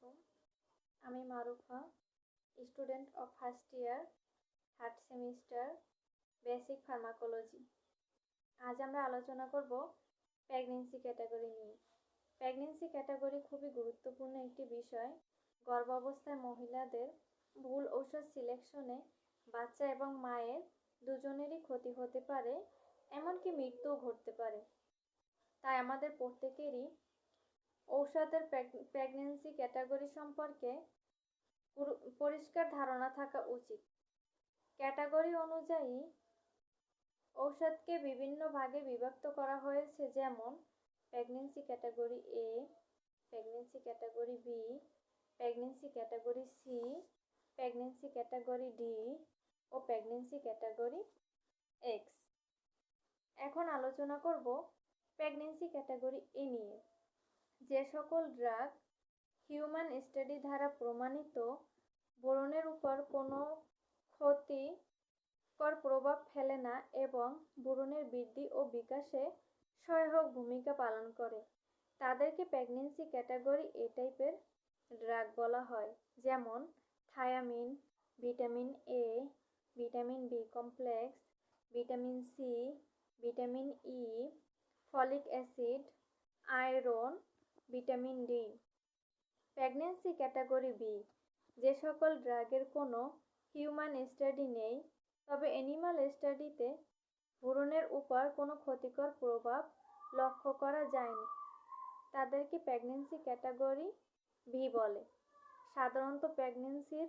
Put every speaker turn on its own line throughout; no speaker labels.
আলাইকুম। আমি Marufa, student of first year, third semester, basic pharmacology. আজ আমরা আলোচনা করব প্রেগনেন্সি ক্যাটাগরি নিয়ে। প্রেগনেন্সি ক্যাটাগরি খুবই গুরুত্বপূর্ণ একটি বিষয়। গর্ভাবস্থায় মহিলাদের ভুল ঔষধ সিলেকশনে বাচ্চা এবং মায়ের দুজনেরই ক্ষতি হতে পারে, এমনকি মৃত্যুও ঘটতে পারে। তাই আমাদের প্রত্যেকেরই ঔষধের প্রেগনেন্সি ক্যাটাগরি সম্পর্কে পরিষ্কার ধারণা থাকা উচিত। ক্যাটাগরি অনুযায়ী ঔষধকে বিভিন্ন ভাগে বিভক্ত করা হয়েছে, যেমন pregnancy category A, pregnancy category B, pregnancy category C, pregnancy category D ও প্রেগনেন্সি ক্যাটাগরি এক্স। এখন আলোচনা করব প্রেগনেন্সি ক্যাটাগরি এ নিয়ে। যে সকল ড্রাগ হিউম্যান স্টাডি দ্বারা প্রমাণিত ভ্রূণের উপর কোনো ক্ষতিকর প্রভাব ফেলে না এবং ভ্রূণের বৃদ্ধি ও বিকাশে সহায়ক ভূমিকা পালন করে, তাদেরকে প্রেগনেন্সি ক্যাটাগরি এ টাইপের ড্রাগ বলা হয়। যেমন thiamine, vitamin A, vitamin B complex, vitamin C, vitamin E, folic acid, iron, vitamin D. Pregnancy category B. যে সকল ড্রাগের কোনো হিউম্যান স্টাডি নেই, তবে অ্যানিমাল স্টাডিতে ভ্রূণের উপর কোনো ক্ষতিকর প্রভাব লক্ষ্য করা যায়নি, তাদেরকে প্রেগনেন্সি ক্যাটাগরি বি বলে। সাধারণত প্রেগনেন্সির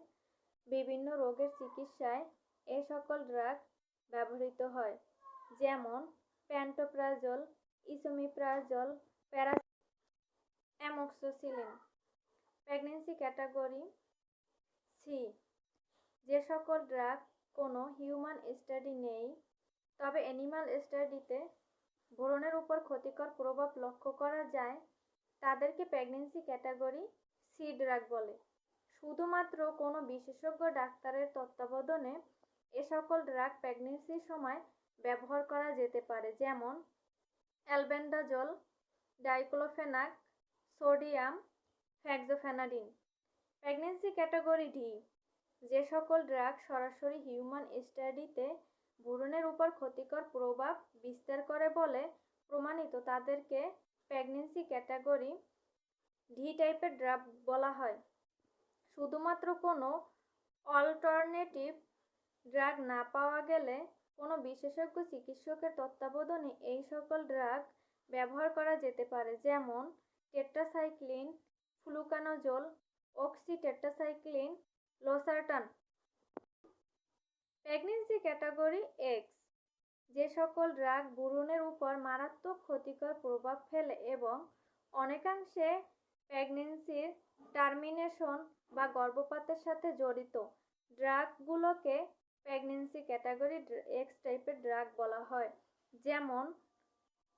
বিভিন্ন রোগের চিকিৎসায় এ সকল ড্রাগ ব্যবহৃত হয়, যেমন pantoprazole, esomeprazole, amoxicillin. Pregnancy category C. যে সকল ড্রাগ কোনো হিউম্যান স্টাডি নেই, তবে অ্যানিমাল স্টাডিতে ভ্রূণের উপর ক্ষতিকর প্রভাব লক্ষ্য করা যায়, তাদেরকে প্রেগনেন্সি ক্যাটাগরি সি ড্রাগ বলে। শুধুমাত্র কোনো বিশেষজ্ঞ ডাক্তারের তত্ত্বাবধানে এ সকল ড্রাগ প্রেগনেন্সির সময় ব্যবহার করা যেতে পারে, যেমন albendazole, diclofenac, sodium fexofenadine. Pregnancy category D. যে সকল ড্রাগ সরাসরি হিউম্যান স্টাডিতে ভ্রূণের উপর ক্ষতিকর প্রভাব বিস্তার করে বলে প্রমাণিত, তাদেরকে প্রেগনেন্সি ক্যাটাগরি ডি টাইপের ড্রাগ বলা হয়। শুধুমাত্র কোনো অল্টারনেটিভ ড্রাগ না পাওয়া গেলে কোনো বিশেষজ্ঞ চিকিৎসকের তত্ত্বাবধানে এই সকল ড্রাগ ব্যবহার করা যেতে পারে, যেমন tetracycline, fluconazole, oxytetracycline, losartan. Pregnancy category X. যে সকল ড্রাগ ভ্রূণের উপর মারাত্মক ক্ষতিকর প্রভাব ফেলে এবং অনেকাংশে প্রেগনেন্সির টার্মিনেশন বা গর্ভপাতের সাথে জড়িত, ড্রাগগুলোকে প্রেগনেন্সি ক্যাটাগরি এক্স টাইপের ড্রাগ বলা হয়, যেমন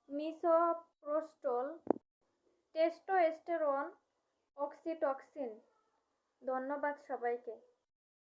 মিসোপ্রোস্টোল, টেস্টোস্টেরন, অক্সিটক্সিন। ধন্যবাদ সবাইকে।